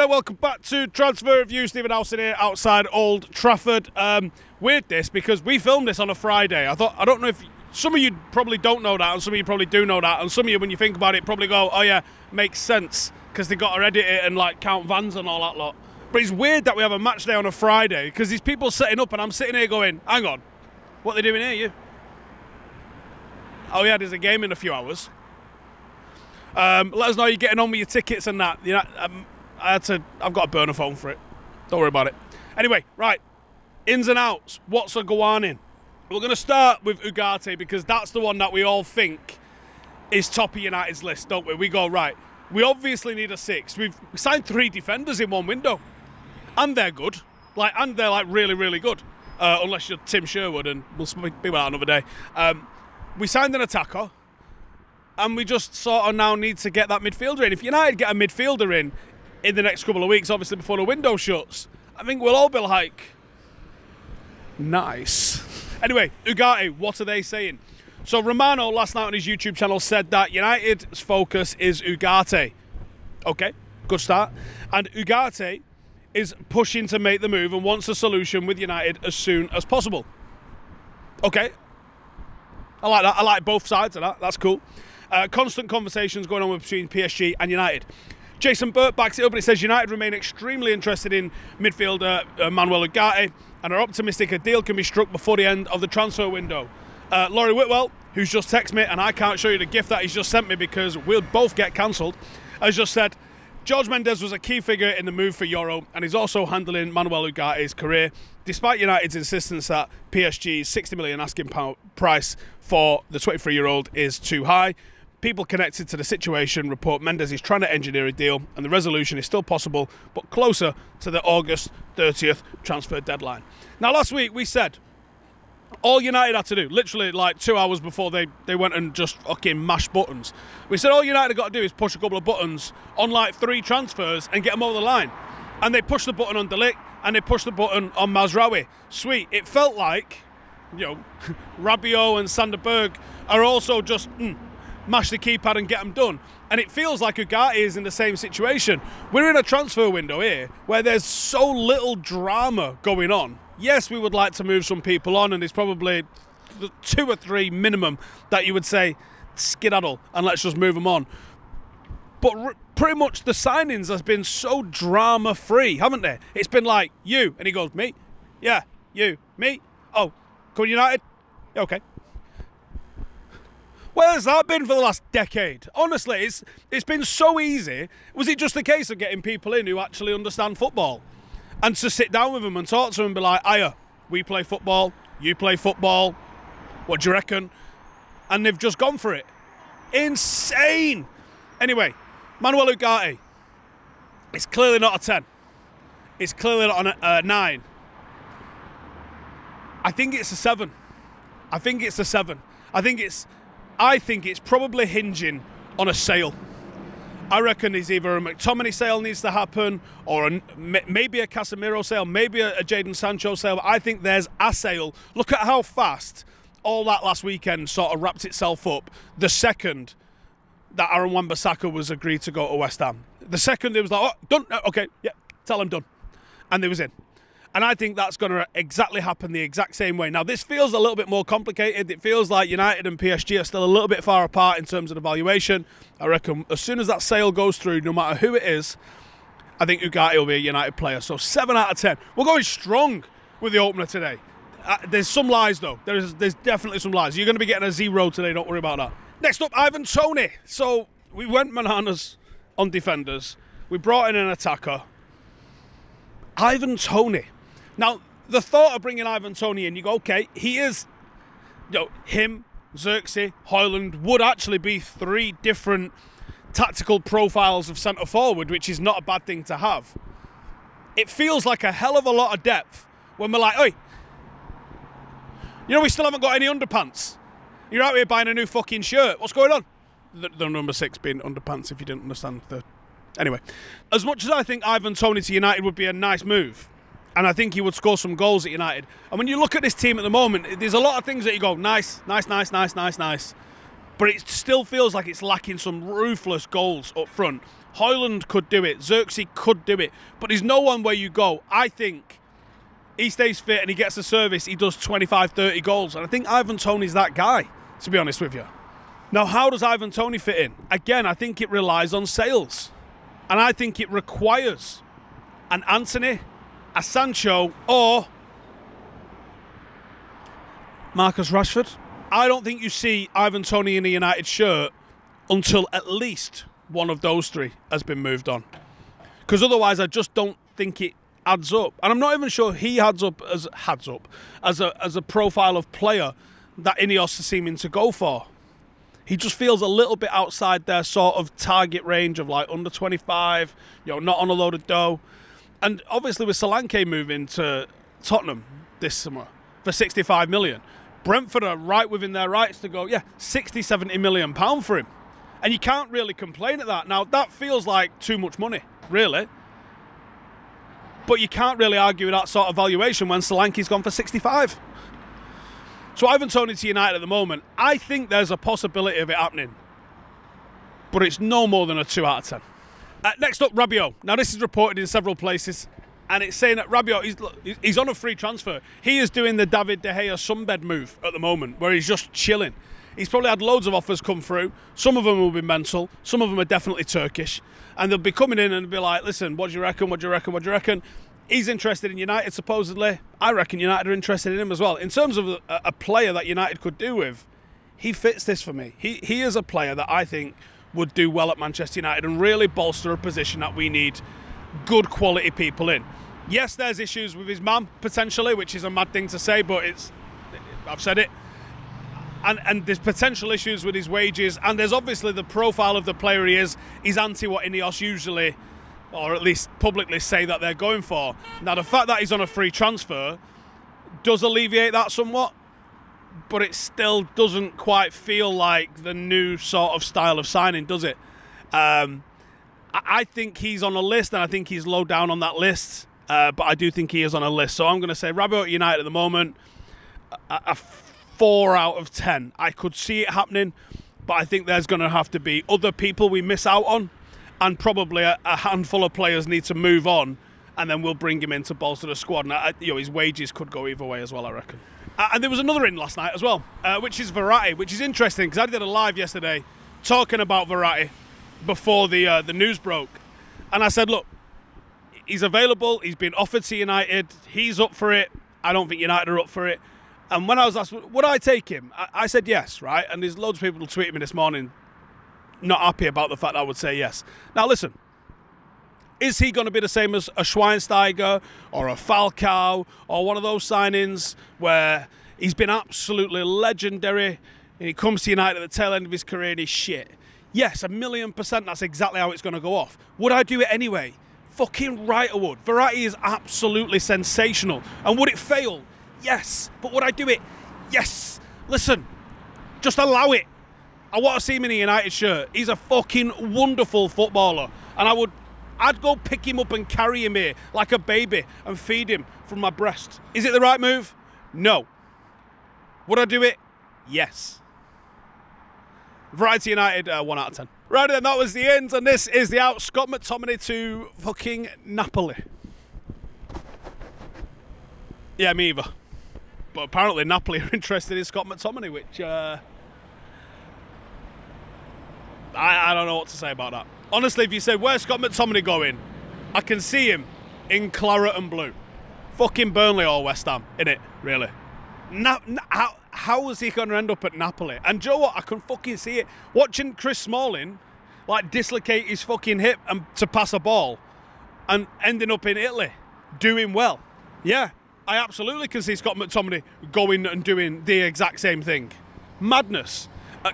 there, welcome back to Transfer Review. Stephen Howson here outside Old Trafford. Weird this because we filmed this on a Friday. I don't know if some of you probably don't know that and some of you probably do know that, and some of you, when you think about it, probably go, oh yeah, makes sense because they got to edit it and like count vans and all that lot. But it's weird that we have a match day on a Friday because these people setting up and I'm sitting here going, hang on, what are they doing here, you? Oh yeah, there's a game in a few hours. Let us know how you're getting on with your tickets and that. You know, I've got a burner phone for it. Don't worry about it. Anyway, right, ins and outs. What's a go on in? We're going to start with Ugarte because that's the one that we all think is top of United's list, don't we? We go, right, we obviously need a six. We signed 3 defenders in one window, and they're good. And they're really, really good. Unless you're Tim Sherwood, and we'll speak about that another day. We signed an attacker, and we just sort of now need to get that midfielder in. If United get a midfielder in the next couple of weeks, obviously before the window shuts, I think we'll all be like, nice. Anyway, Ugarte, what are they saying? So Romano last night on his YouTube channel said that United's focus is Ugarte. Okay, good start. And Ugarte is pushing to make the move and wants a solution with United as soon as possible. Okay, I like that. I like both sides of that. That's cool. Constant conversations going on between PSG and United. Jason Burt backs it up and he says United remain extremely interested in midfielder Manuel Ugarte and are optimistic a deal can be struck before the end of the transfer window. Laurie Whitwell, who's just texted me, and I can't show you the gift that he's just sent me because we'll both get cancelled, has just said, George Mendes was a key figure in the move for Euro and he's also handling Manuel Ugarte's career, despite United's insistence that PSG's 60 million asking price for the 23-year-old is too high. People connected to the situation report Mendes is trying to engineer a deal and the resolution is still possible, but closer to the August 30th transfer deadline. Now, last week we said all United had to do, literally like 2 hours before they went and just fucking mashed buttons, we said all United have got to do is push a couple of buttons on like 3 transfers and get them over the line. And they pushed the button on De Ligt and they pushed the button on Mazraoui. Sweet. It felt like, you know, Rabiot and Sander Berg are also just mash the keypad and get them done. And it feels like Ugarte is in the same situation. We're in a transfer window here where there's so little drama going on. Yes, we would like to move some people on, and there's probably 2 or 3 minimum that you would say, skedaddle, and let's just move them on. But pretty much the signings has been so drama-free, haven't they? It's been like, you, and he goes, me? Yeah, you, me? Oh, come United? Yeah, okay. Where has that been for the last decade? Honestly, it's been so easy. Was it just a case of getting people in who actually understand football? And to sit down with them and talk to them and be like, Aya, we play football, you play football, what do you reckon? And they've just gone for it. Insane! Anyway, Manuel Ugarte, it's clearly not a 10. It's clearly not a 9. I think it's a 7. I think it's a 7. I think it's probably hinging on a sale. I reckon it's either a McTominay sale needs to happen or maybe a Casemiro sale, maybe a Jadon Sancho sale. But I think there's a sale. Look at how fast all that last weekend sort of wrapped itself up. The second that Aaron Wan-Bissaka was agreed to go to West Ham. The second it was like, oh, done. Okay, yeah, tell him done. And they was in. And I think that's going to exactly happen the exact same way. Now, this feels a little bit more complicated. It feels like United and PSG are still a little bit far apart in terms of the valuation. I reckon as soon as that sale goes through, no matter who it is, I think Ugarte will be a United player. So 7 out of 10. We're going strong with the opener today. There's some lies, though. There's definitely some lies. You're going to be getting a 0 today. Don't worry about that. Next up, Ivan Toney. So we went bananas on defenders. We brought in an attacker. Ivan Toney. Now, the thought of bringing Ivan Toney in, you go, okay, he is, you know, him, Xerxes, Højlund would actually be 3 different tactical profiles of centre forward, which is not a bad thing to have. It feels like a hell of a lot of depth when we're like, oi, you know, we still haven't got any underpants. You're out here buying a new fucking shirt. What's going on? The number 6 being underpants, if you didn't understand the... Anyway, as much as I think Ivan Toney to United would be a nice move, and I think he would score some goals at United. And when you look at this team at the moment, there's a lot of things that you go, nice. But it still feels like it's lacking some ruthless goals up front. Højlund could do it. Xerxes could do it. But there's no one where you go, I think he stays fit and he gets a service, he does 25, 30 goals. And I think Ivan Toney's that guy, to be honest with you. Now, how does Ivan Toney fit in? Again, I think it relies on sales. And I think it requires an Antony, a Sancho, or Marcus Rashford. I don't think you see Ivan Toney in a United shirt until at least one of those three has been moved on. Because otherwise, I just don't think it adds up. And I'm not even sure he adds up as a profile of player that Ineos are seeming to go for. He just feels a little bit outside their sort of target range of like under 25, not on a load of dough. And obviously with Solanke moving to Tottenham this summer for 65 million, Brentford are right within their rights to go, 60, 70 million pound for him. And you can't really complain at that. Now, that feels like too much money, really. But you can't really argue with that sort of valuation when Solanke's gone for 65. So Ivan Toney to United at the moment, I think there's a possibility of it happening. But it's no more than a 2 out of 10. Next up, Rabiot. Now, this is reported in several places. And it's saying that Rabiot, he's on a free transfer. He is doing the David De Gea sunbed move at the moment, where he's just chilling. He's probably had loads of offers come through. Some of them will be mental. Some of them are definitely Turkish. And they'll be coming in and be like, listen, what do you reckon? What do you reckon? What do you reckon? He's interested in United, supposedly. I reckon United are interested in him as well. In terms of a player that United could do with, he fits this for me. He is a player that I think would do well at Manchester United and really bolster a position that we need good quality people in. Yes, there's issues with his mum, potentially, which is a mad thing to say, but I've said it. And there's potential issues with his wages, and there's obviously the profile of the player he is. He's anti what Ineos usually, or at least publicly, say that they're going for. Now, the fact that he's on a free transfer does alleviate that somewhat, but it still doesn't quite feel like the new sort of style of signing, does it? I think he's on a list, and I think he's low down on that list, but I do think he is on a list. So I'm going to say Rabiot United at the moment, a 4 out of 10. I could see it happening, but I think there's going to have to be other people we miss out on, and probably a handful of players need to move on, and then we'll bring him in to bolster the squad. And his wages could go either way as well, I reckon. And there was another in last night as well, which is Verratti, which is interesting because I did a live yesterday talking about Verratti before the news broke, and I said, look, he's available, he's been offered to United, he's up for it. I don't think United are up for it. And when I was asked, would I take him? I said yes, right? And there's loads of people tweeting me this morning not happy about the fact that I would say yes. Now, listen, is he going to be the same as a Schweinsteiger or a Falcao or one of those signings where he's been absolutely legendary and he comes to United at the tail end of his career and he's shit? Yes, 1,000,000% that's exactly how it's going to go off. Would I do it anyway? Fucking right I would. Verratti is absolutely sensational. And would it fail? Yes. But would I do it? Yes. Listen, just allow it. I want to see him in a United shirt. He's a fucking wonderful footballer. And I'd go pick him up and carry him here like a baby and feed him from my breast. Is it the right move? No. Would I do it? Yes. Variety United, 1 out of 10. Right then, that was the end, and this is the out. Scott McTominay to fucking Napoli. Yeah, me either. But apparently Napoli are interested in Scott McTominay, which I don't know what to say about that. Honestly, if you say, where's Scott McTominay going? I can see him in claret and blue. Fucking Burnley or West Ham, innit? Really? How is he going to end up at Napoli? And do you know what? I can fucking see it. Watching Chris Smalling like dislocate his fucking hip and to pass a ball and ending up in Italy doing well. Yeah, I absolutely can see Scott McTominay going and doing the exact same thing. Madness.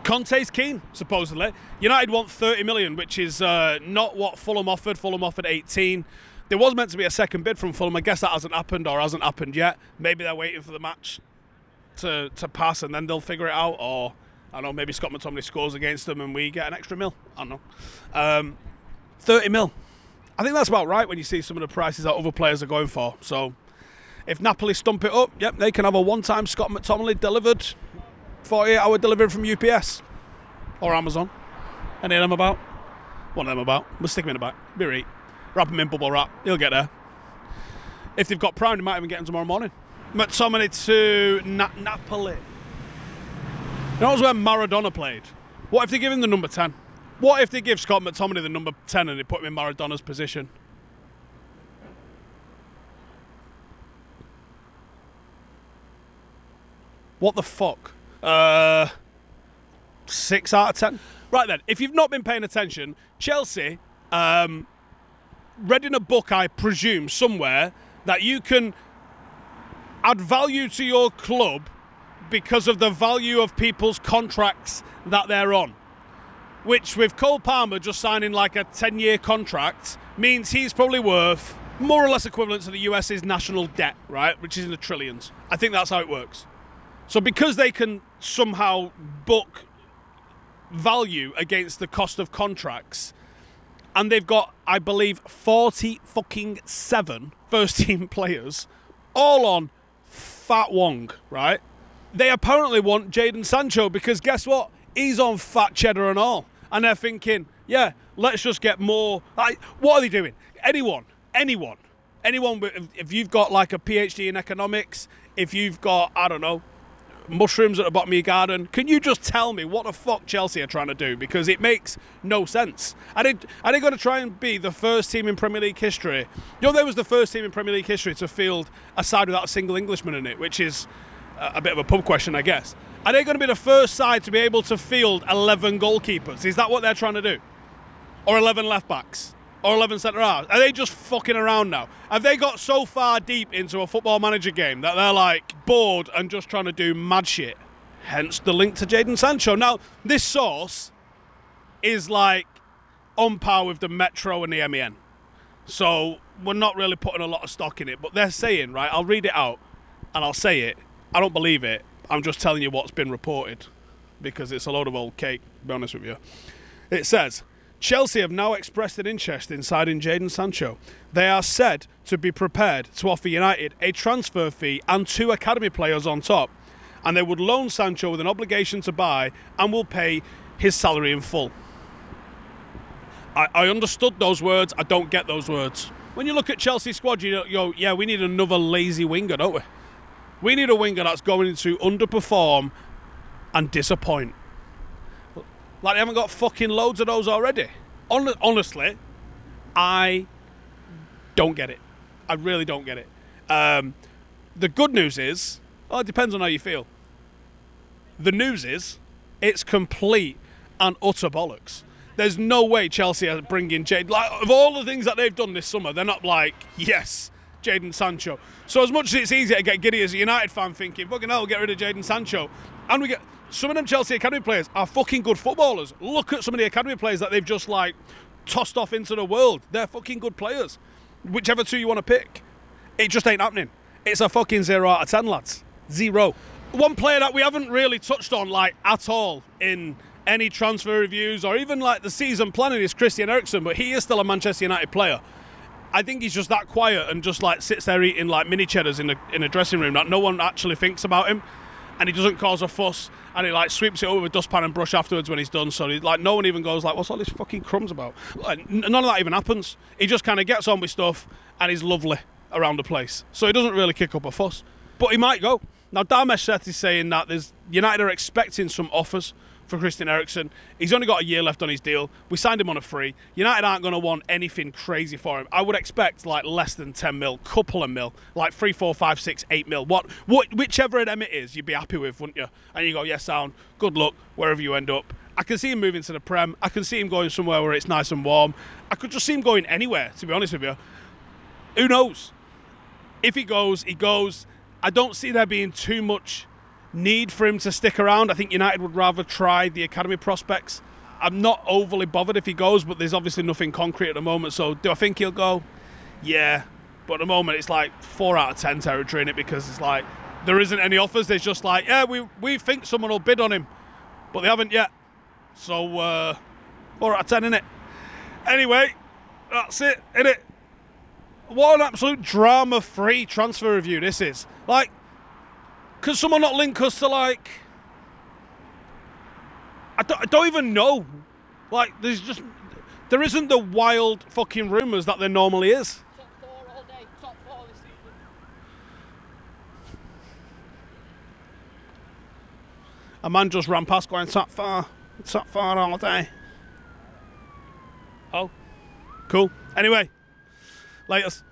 Conte's keen, supposedly. United want 30 million, which is not what Fulham offered. Fulham offered 18. There was meant to be a second bid from Fulham. I guess that hasn't happened or hasn't happened yet. Maybe they're waiting for the match to pass and then they'll figure it out. Or, I don't know, maybe Scott McTominay scores against them and we get an extra mil. I don't know. 30 mil. I think that's about right when you see some of the prices that other players are going for. So, if Napoli stump it up, yep, they can have a one-time Scott McTominay delivered, 48-hour delivery from UPS or Amazon. Any of them about. One of them about. We'll stick him in the back. Be right. Wrap him in bubble wrap. He'll get there. If they've got Prime, they might even get him tomorrow morning. McTominay to Napoli. You know, that was where Maradona played. What if they give him the number 10? What if they give Scott McTominay the number 10 and they put him in Maradona's position? What the fuck? 6 out of 10. Right then, if you've not been paying attention, Chelsea read in a book, I presume, somewhere, that you can add value to your club because of the value of people's contracts that they're on. Which, with Cole Palmer just signing like a 10-year contract, means he's probably worth more or less equivalent to the US's national debt, right? Which is in the trillions. I think that's how it works. So because they can somehow book value against the cost of contracts, and they've got, I believe, 47 first-team players, all on fat wong, right? They apparently want Jadon Sancho because guess what? He's on fat cheddar and all. And they're thinking, yeah, let's just get more. Like, what are they doing? Anyone, if you've got like a PhD in economics, if you've got, I don't know, mushrooms at the bottom of your garden, can you just tell me what the fuck Chelsea are trying to do? Because it makes no sense. Are they going to try and be the first team in Premier League history? You know, they was the first team in Premier League history to field a side without a single Englishman in it, which is a bit of a pub question, I guess. Are they going to be the first side to be able to field 11 goalkeepers? Is that what they're trying to do? Or 11 left-backs? Or 11 centre-halves? Are they just fucking around now? Have they got so far deep into a football manager game that they're like bored and just trying to do mad shit? Hence the link to Jadon Sancho. Now, this source is like on par with the Metro and the MEN. So we're not really putting a lot of stock in it. But they're saying, right, I'll read it out and I'll say it. I don't believe it. I'm just telling you what's been reported because it's a load of old cake, to be honest with you. It says, Chelsea have now expressed an interest in signing Jadon Sancho. They are said to be prepared to offer United a transfer fee and 2 academy players on top. And they would loan Sancho with an obligation to buy and will pay his salary in full. I understood those words. I don't get those words. When you look at Chelsea's squad, you go, yeah, we need another lazy winger, don't we? We need a winger that's going to underperform and disappoint. Like, they haven't got fucking loads of those already. Honestly, I don't get it. I really don't get it. The good news is, well, it depends on how you feel. The news is, it's complete and utter bollocks. There's no way Chelsea are bringing Jadon. Like, of all the things that they've done this summer, they're not like, yes, Jadon Sancho. So as much as it's easy to get giddy as a United fan thinking, fucking hell, get rid of Jadon Sancho. And we get some of them Chelsea Academy players are fucking good footballers. Look at some of the Academy players that they've just like tossed off into the world. They're fucking good players. Whichever 2 you want to pick. It just ain't happening. It's a fucking 0 out of 10, lads. 0. One player that we haven't really touched on like at all in any transfer reviews or even like the season planning is Christian Eriksen, but he is still a Manchester United player. I think he's just that quiet and just like sits there eating like mini cheddars in a dressing room that no one actually thinks about him, and he doesn't cause a fuss, and he like sweeps it over with a dustpan and brush afterwards when he's done. So he, like, no one even goes like, what's all this fucking crumbs about? Like, none of that even happens. He just kind of gets on with stuff and he's lovely around the place. So he doesn't really kick up a fuss, but he might go. Now Damesh Seth is saying that United are expecting some offers for Christian Eriksen. He's only got a year left on his deal. We signed him on a free. United aren't going to want anything crazy for him. I would expect like less than 10 mil, couple of mil, like 3, 4, 5, 6, 8 mil. Whichever of them it is, you'd be happy with, wouldn't you? And you go, yes, sound, good luck, wherever you end up. I can see him moving to the Prem. I can see him going somewhere where it's nice and warm. I could just see him going anywhere, to be honest with you. Who knows? If he goes, he goes. I don't see there being too much need for him to stick around. I think United would rather try the academy prospects. I'm not overly bothered if he goes, but there's obviously nothing concrete at the moment. So do I think he'll go? Yeah. But at the moment it's like 4 out of 10 territory in it, because it's like there isn't any offers. There's just like, yeah, we think someone will bid on him, but they haven't yet. So 4 out of 10 in it. Anyway, that's it, innit? What an absolute drama-free transfer review this is. Like, could someone not link us to, like, I don't even know. Like, there's There isn't the wild fucking rumours that there normally is. Top 4 all day. Top 4 this season. A man just ran past going top 4 all day. Oh, cool. Anyway, latest.